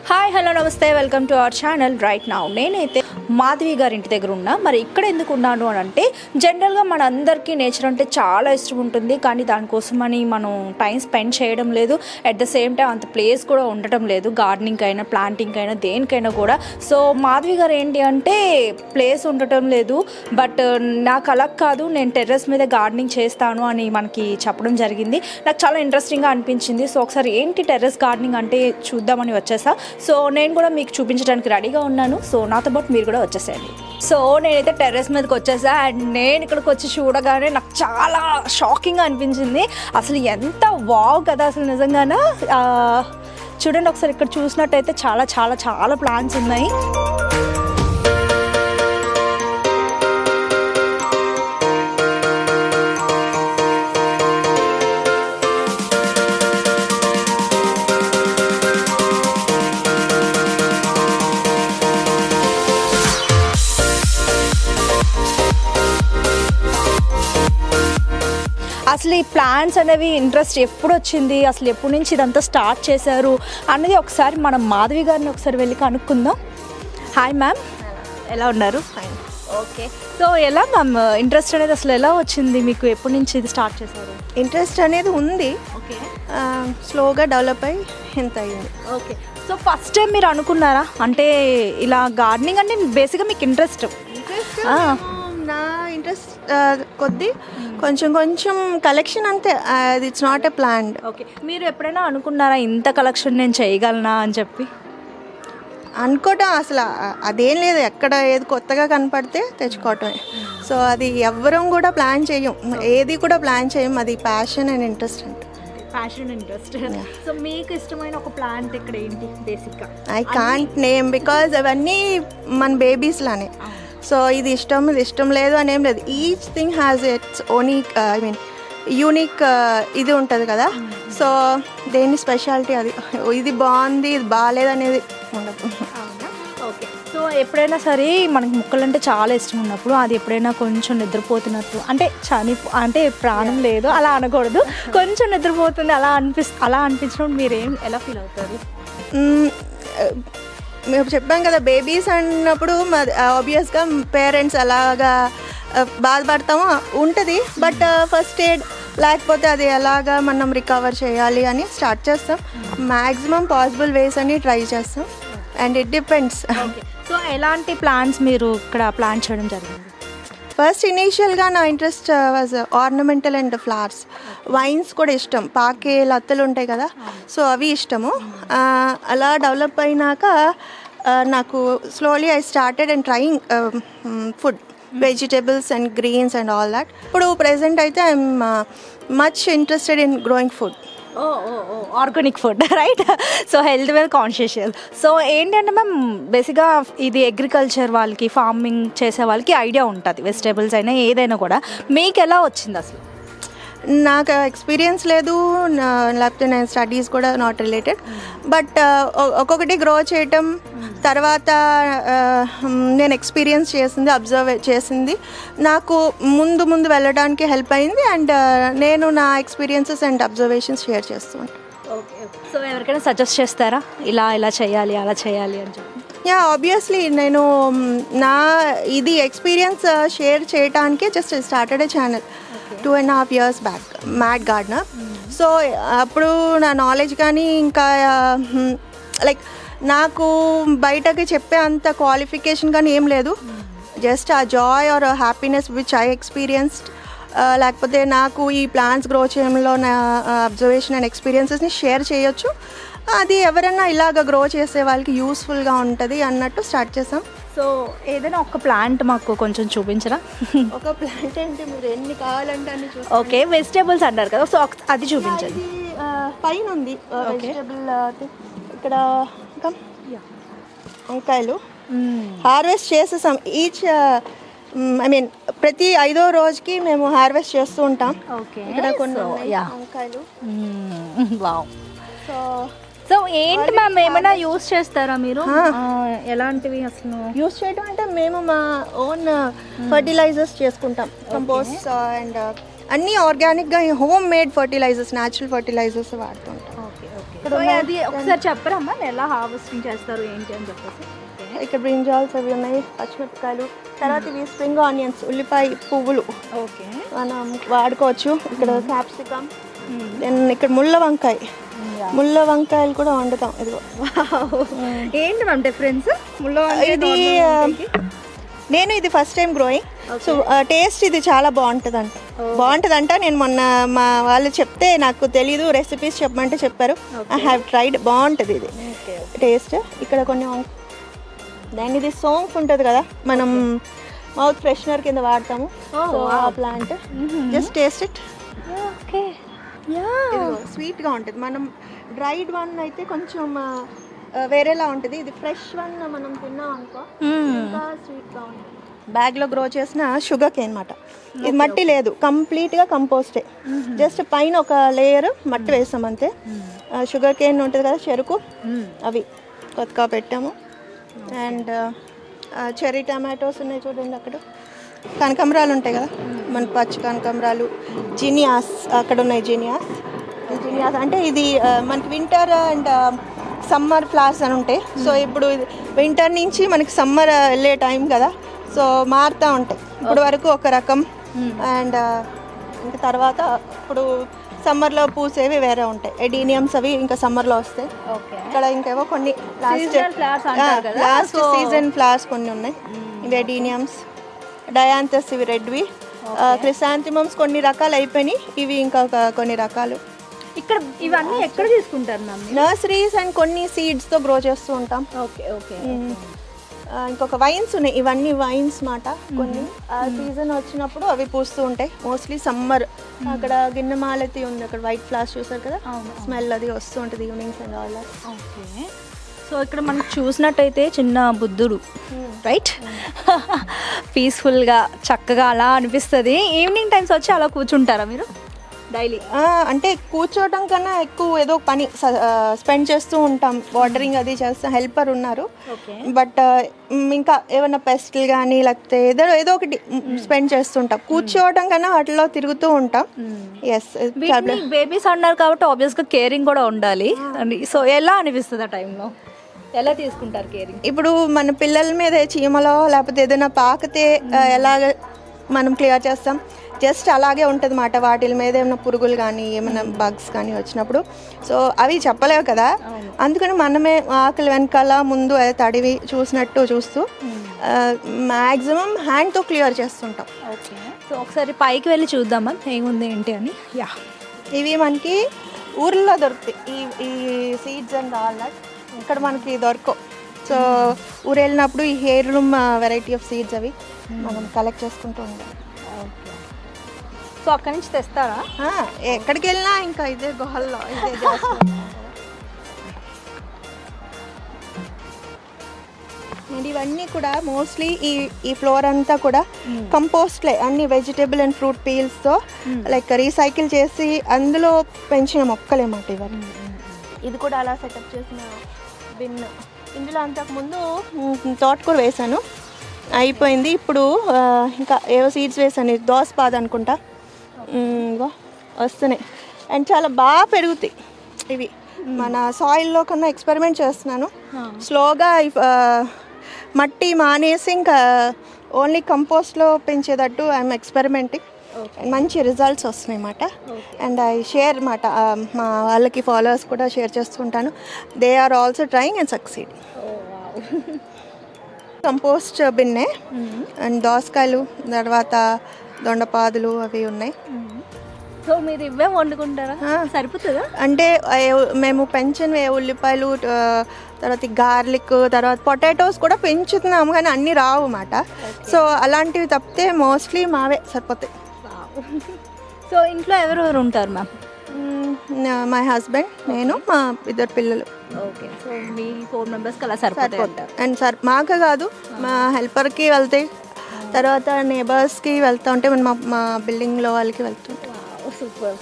Hi hello నమస్తే welcome to our channel. Right now నేనైతే మాధవి గారి ఇంటి దగ్గర ఉన్నా. మరి ఇక్కడ ఎందుకు ఉన్నాను అని అంటే, జనరల్గా మన అందరికీ నేచర్ అంటే చాలా ఇష్టం ఉంటుంది, కానీ దానికోసమని మనం టైం స్పెండ్ చేయడం లేదు. అట్ ద సేమ్ టైం అంత ప్లేస్ కూడా ఉండటం లేదు, గార్డెనింగ్ అయినా ప్లాంటింగ్ అయినా దేనికైనా కూడా. సో మాధవి గారు ఏంటి అంటే ప్లేస్ ఉండటం లేదు, బట్ నాకు అలా కాదు, నేను టెర్రస్ మీద గార్డెనింగ్ చేస్తాను అని మనకి చెప్పడం జరిగింది. నాకు చాలా ఇంట్రెస్టింగ్గా అనిపించింది. సో ఒకసారి ఏంటి టెర్రస్ గార్డెనింగ్ అంటే చూద్దామని వచ్చేసా. సో నేను కూడా మీకు చూపించడానికి రెడీగా ఉన్నాను. సో నాతో పాటు మీరు కూడా వచ్చేసేయండి. సో నేనైతే టెర్రస్ మీదకి వచ్చేసా. అండ్ నేను ఇక్కడికి వచ్చి చూడగానే నాకు చాలా షాకింగ్గా అనిపించింది. అసలు ఎంత వావ్ కదా అసలు నిజంగానే. చూడండి ఒకసారి, ఇక్కడ చూసినట్టయితే చాలా చాలా చాలా ప్లాంట్స్ ఉన్నాయి. అసలు ఈ ప్లాంట్స్ అనేవి ఇంట్రెస్ట్ ఎప్పుడు వచ్చింది, అసలు ఎప్పటి నుంచి ఇదంతా స్టార్ట్ చేశారు అన్నది ఒకసారి మనం మాధవి గారిని ఒకసారి వెళ్ళి కనుక్కుందాం. హాయ్ మ్యామ్, ఎలా ఉన్నారు? ఫైన్. ఓకే. సో ఎలా మ్యామ్ ఇంట్రెస్ట్ అనేది అసలు ఎలా వచ్చింది మీకు, ఎప్పటి నుంచి ఇది స్టార్ట్ చేశారు? ఇంట్రెస్ట్ అనేది ఉంది, ఓకే, స్లోగా డెవలప్ అయ్యి ఎంత అయింది. ఓకే. సో ఫస్ట్ టైం మీరు అనుకున్నారా అంటే ఇలా గార్డెనింగ్ అంటే బేసిక్గా మీకు ఇంట్రెస్ట్? నా ఇంట్రెస్ట్ కొద్ది కొంచెం కొంచెం కలెక్షన్ అంతే, it's not a planned. Okay. మీరు ఎప్పుడైనా అనుకున్నారా ఇంత కలెక్షన్ నేను చేయగలనా అని చెప్పి? అనుకోవటం అసలు అదేం లేదు, ఎక్కడ ఏది కొత్తగా కనపడితే తెచ్చుకోవటమే. సో అది ఎవ్వరం కూడా ప్లాన్ చేయం, ఏది కూడా ప్లాన్ చేయం, అది ప్యాషన్ అండ్ ఇంట్రెస్ట్ అంటే. Passion interest. సో మీకు ఇష్టమైన ఒక ప్లాంట్ ఇక్కడ ఏంటి బేసిక్గా? ఐ కాంట్ నేమ్ బికాజ్ అవన్నీ మన బేబీస్ లానే. సో ఇది ఇష్టం లేదు అని ఏం లేదు. Each thing has its unique, I mean unique ఇది ఉంటుంది కదా. సో దేని స్పెషాలిటీ అది, ఇది బాగుంది ఇది బాగాలేదు అనేది ఉండదు. ఓకే. సో ఎప్పుడైనా సరే మనకి మొక్కలు అంటే చాలా ఇష్టం ఉన్నప్పుడు అది ఎప్పుడైనా కొంచెం నిద్రపోతున్నట్టు అంటే అంటే ప్రాణం లేదు అలా అనకూడదు, కొంచెం నిద్రపోతుంది అలా అనిపించినప్పుడు మీరేం ఎలా ఫీల్ అవుతారు? మేము చెప్పాం కదా, బేబీస్ అన్నప్పుడు ఆబ్వియస్గా పేరెంట్స్ అలాగా బాధపడతామో ఉంటుంది. బట్ ఫస్ట్ ఎయిడ్ లేకపోతే అది ఎలాగా మనం రికవర్ చేయాలి అని స్టార్ట్ చేస్తాం. మ్యాక్సిమం పాసిబుల్ వేస్ అని ట్రై చేస్తాం, అండ్ ఇట్ డిపెండ్స్. సో ఎలాంటి ప్లాంట్స్ మీరు ఇక్కడ ప్లాంట్ చేయడం జరిగింది? ఫస్ట్ ఇనీషియల్గా నా interest was ornamental and flowers. Wines కూడా ఇష్టం, పాకే లత్తలు ఉంటాయి కదా, సో అవి ఇష్టము. అలా డెవలప్ అయినాక నాకు slowly I started and trying food, vegetables and greens and all that. ఇప్పుడు ప్రెజెంట్ అయితే I'm much interested in growing food. Organic food, right? So health well conscious. So ఏంటంటే మ్యామ్ బేసిక్గా ఇది అగ్రికల్చర్ వాళ్ళకి, ఫార్మింగ్ చేసే వాళ్ళకి ఐడియా ఉంటుంది, vegetables అయినా ఏదైనా కూడా. మీకు ఎలా వచ్చింది అసలు? నాకు ఎక్స్పీరియన్స్ లేదు, లేకపోతే నేను స్టడీస్ కూడా నాట్ రిలేటెడ్. బట్ ఒక్కొక్కటి గ్రో చేయటం తర్వాత నేను ఎక్స్పీరియన్స్ చేసింది, అబ్జర్వ్ చేసింది నాకు ముందు వెళ్ళడానికి హెల్ప్ అయింది. అండ్ నేను నా ఎక్స్పీరియన్సెస్ అండ్ అబ్జర్వేషన్స్ షేర్ చేస్తూ ఉంటాను. ఓకే. సో ఎవరికైనా సజెస్ట్ చేస్తారా ఇలా చేయాలి అలా చేయాలి అని చెప్పి? యా, ఆబ్వియస్లీ నేను నా ఇది ఎక్స్పీరియన్స్ షేర్ చేయటానికే just started a channel 2.5 years back, mad gardener. So అప్పుడు నా నాలెడ్జ్ కానీ ఇంకా లైక్ నాకు బయటకి చెప్పే అంత క్వాలిఫికేషన్ కానీ ఏం లేదు. జస్ట్ ఆ Joy are happiness which I experienced, లేకపోతే నాకు ఈ ప్లాంట్స్ గ్రో చేయడంలో నా అబ్జర్వేషన్ అండ్ ఎక్స్పీరియన్సెస్ని షేర్ చేయొచ్చు. అది ఎవరైనా ఇలాగ గ్రో చేసే వాళ్ళకి యూస్ఫుల్గా ఉంటుంది అన్నట్టు స్టార్ట్ చేసాం. సో ఏదైనా ఒక ప్లాంట్ మాకు కొంచెం చూపించరా? ఒక ప్లాంట్ అంటే మీరు ఎన్ని కావాలంటే అన్ని చూసి. ఓకే, వెజిటేబుల్స్ అంటారు కదా, సో అది చూపించండి. పైన ఉంది వెజిటేబుల్. ఇక్కడ వంకాయలు హార్వెస్ట్ చేసేసాం. ఈచ్ ఐ మీన్ ప్రతి 5వ రోజుకి మేము హార్వెస్ట్ చేస్తూ ఉంటాం. ఓకే. ఇక్కడ కొన్ని వంకాయలు. సో సో ఏంటి మ్యామ్, ఏమైనా యూస్ చేస్తారా మీరు? ఎలాంటివి అసలు యూస్ చేయడం అంటే మేము మా ఓన్ ఫర్టిలైజర్స్ చేసుకుంటాం, కంపోస్ట్ అండ్ అన్నీ ఆర్గానిక్గా home made fertilizers, natural fertilizers వాడుతుంటాం. Okay okay. సో అది ఒకసారి చెప్పరమ్మా ఎలా హార్వెస్టింగ్ చేస్తారు ఏంటి అని చెప్పేసి. ఇక్కడ బ్రింజాల్స్ అవి ఉన్నాయి, పచ్చిమిరపకాయలు, తర్వాత ఇవి స్ప్రింగ్ ఆనియన్స్, ఉల్లిపాయ పువ్వులు ఓకే మనం వాడుకోవచ్చు. ఇక్కడ క్యాప్సికమ్, దెన్ ఇక్కడ ముళ్ళ వంకాయ, ముళ్ళ వంకాయలు కూడా వండుతాం. ఇదిగో ఏంటి మ్యామ్ డిఫరెన్స్ ముళ్ళ వంకాయ? ఇది నేను ఇది first time growing, so taste ఇది చాలా బాగుంటుందంట. నేను మొన్న మా వాళ్ళు చెప్తే నాకు తెలీదు, రెసిపీస్ చెప్పమంటే చెప్పారు. ఐ హ్యావ్ ట్రైడ్, బాగుంటుంది ఇది టేస్ట్. ఇక్కడ కొన్ని దాన్ని ఇది సోంఫ్ ఉంటుంది కదా, మనం మౌత్ ఫ్రెషనర్ కింద వాడతాము. సో ఆ plant just taste it. Okay, స్వీట్గా ఉంటుంది. మనం డ్రైడ్ వన్ అయితే కొంచెం వేరేలా ఉంటుంది. ఇది ఫ్రెష్ వన్ మనం తిన్నాం అనుకో ఇంకా స్వీట్గా ఉంటుంది. బ్యాగ్లో గ్రో చేసిన షుగర్ కేన్ అనమాట. ఇది మట్టి లేదు, కంప్లీట్గా కంపోస్టే. జస్ట్ పైన ఒక లేయర్ మట్టి వేసాం అంతే. షుగర్ కేన్ ఉంటుంది కదా, చెరుకు, అవి కొత్తగా పెట్టాము. అండ్ చెర్రీ టమాటోస్ ఉన్నాయి చూడండి. అక్కడ కనకాంబరాలు ఉంటాయి కదా, మన పచ్చి కనకాంబరాలు, జినియాస్ అక్కడ ఉన్నాయి. జినియాస్ అంటే ఇది మనకి వింటర్ అండ్ సమ్మర్ ఫ్లవర్స్ అని ఉంటాయి. సో ఇప్పుడు వింటర్ నుంచి మనకి సమ్మర్ వెళ్ళే టైం కదా, సో మారుతూ ఉంటాయి. ఇప్పుడు వరకు ఒక రకం, అండ్ ఇంకా తర్వాత ఇప్పుడు సమ్మర్లో పూసేవి వేరే ఉంటాయి. ఎడీనియమ్స్ అవి ఇంకా సమ్మర్లో వస్తాయి. ఇక్కడ ఇంకేవో కొన్ని లాస్ట్ సీజన్ ఫ్లవర్స్ కొన్ని ఉన్నాయి. ఇవి ఎడీనియమ్స్, డయాంథస్ ఇవి రెడ్వి, క్రిసాంతిమమ్స్ కొన్ని రకాలు అయిపోయినాయి. ఇవి ఇంకా కొన్ని రకాలు. ఇక్కడ ఇవన్నీ ఎక్కడ తీసుకుంటారు మ్యామ్? నర్సరీస్ అండ్ కొన్ని సీడ్స్తో గ్రో చేస్తూ ఉంటాం. Okay okay. ఇంకొక వైన్స్ ఉన్నాయి, ఇవన్నీ వైన్స్ మాట. కొన్ని సీజన్ వచ్చినప్పుడు అవి పూస్తూ ఉంటాయి. Mostly summer. అక్కడ గిన్నెమాలతి ఉంది, అక్కడ వైట్ ఫ్లవర్స్ చూసారు కదా, స్మెల్ అది వస్తూ ఉంటుంది evenings and all. Okay. So ఇక్కడ మనం చూసినట్టయితే చిన్న బుద్ధుడు, రైట్? పీస్ఫుల్గా చక్కగా అలా అనిపిస్తుంది. ఈవినింగ్ టైమ్స్ వచ్చి అలా కూర్చుంటారా మీరు డైలీ? అంటే కూర్చోవడం కన్నా ఎక్కువ ఏదో పని స్పెండ్ చేస్తూ ఉంటాం. వాటరింగ్ అది చేస్తాం, హెల్పర్ ఉన్నారు. బట్ ఇంకా ఏమైనా పెస్ట్లు కానీ లేకపోతే ఏదో ఒకటి స్పెండ్ చేస్తుంటాం. కూర్చోవడం కన్నా వాటిలో తిరుగుతూ ఉంటాం. ఎస్, బేబీస్ అన్నారు కాబట్టి ఆబ్వియస్గా కేరింగ్ కూడా ఉండాలి. సో ఎలా అనిపిస్తుంది ఆ టైంలో? ఎలా తీసుకుంటారు కేరింగ్? ఇప్పుడు మన పిల్లల మీద చీమలో లేకపోతే ఏదైనా పాకితే ఎలాగ మనం క్లియర్ చేస్తాం, జస్ట్ అలాగే ఉంటుంది అన్నమాట. వాటి మీద ఏమైనా పురుగులు కానీ ఏమైనా బగ్స్ కానీ వచ్చినప్పుడు సో అవి చెప్పలేవు కదా, అందుకని మనమే ఆకులు వెనకాల ముందు తడివి చూసినట్టు చూస్తూ మ్యాక్సిమం హ్యాండ్తో క్లియర్ చేస్తుంటాం. ఓకే. సో ఒకసారి పైకి వెళ్ళి చూద్దామా ఏముంది ఏంటి అని. యా, ఇవి మనకి ఊర్లో దొరుకుతాయి ఈ సీడ్స్ అండ్ ఆల్ దట్. ఇక్కడ మనకి దొరకవు. సో ఊరు వెళ్ళినప్పుడు ఈ hair room variety of seeds అవి మనం కలెక్ట్ చేసుకుంటూ ఉంటాం. సో అక్కడి నుంచి తెస్తారా? ఎక్కడికి వెళ్ళినా ఇంకా ఇదే గుహల్లో ఇదే. అండ్ ఇవన్నీ కూడా మోస్ట్లీ ఈ ఫ్లోర్ అంతా కూడా కంపోస్ట్లే, అన్ని వెజిటేబుల్ అండ్ ఫ్రూట్ పీల్స్తో లైక్ రీసైకిల్ చేసి అందులో పెంచిన మొక్కలేమాట ఇవన్నీ. ఇది కూడా అలా సెటప్ చేసిన బిన్. ఇందులో అంతకుముందు తోటకూర వేసాను, అయిపోయింది. ఇప్పుడు ఇంకా ఏవో సీడ్స్ వేసాను, దోసపాద అనుకుంటా, వస్తున్నాయి. అండ్ చాలా బాగా పెరుగుతాయి ఇవి. మన సాయిల్లో కన్నా ఎక్స్పెరిమెంట్ చేస్తున్నాను స్లోగా. మట్టి మానేసి ఇంకా ఓన్లీ కంపోస్ట్లో పెంచేటట్టు ఐఎమ్ ఎక్స్పెరిమెంటింగ్. మంచి రిజల్ట్స్ వస్తున్నాయి అన్నమాట. అండ్ ఐ షేర్ అన్నమాట, మా వాళ్ళకి ఫాలోవర్స్ కూడా షేర్ చేస్తుంటాను. They are also trying and succeed. Compost బిన్నే అండ్ దోసకాయలు, తర్వాత దొండపాదులు అవి ఉన్నాయి. సో మీరు ఇవే వండుకుంటారా? సరిపోతుందా? అంటే మేము పెంచినవి ఉల్లిపాయలు, తర్వాత గార్లిక్, తర్వాత పొటాటోస్ కూడా పెంచుతున్నాము కానీ అన్నీ రావు అన్నమాట. సో అలాంటివి తప్పితే మోస్ట్లీ మావే సరిపోతాయి. సో ఇంట్లో ఎవరెవరు ఉంటారు మ్యామ్? మై హస్బెండ్, నేను, మా ఇద్దరు పిల్లలు. ఓకే. సో మీ 4 మెంబర్స్కి అలా సరిపోతాయి. అండ్ మాకే కాదు, మా హెల్పర్కి వెళ్తాయి, తర్వాత నేబర్స్కి వెళ్తూ ఉంటే మా బిల్డింగ్లో వాళ్ళకి వెళ్తుంటాం. సూపర్.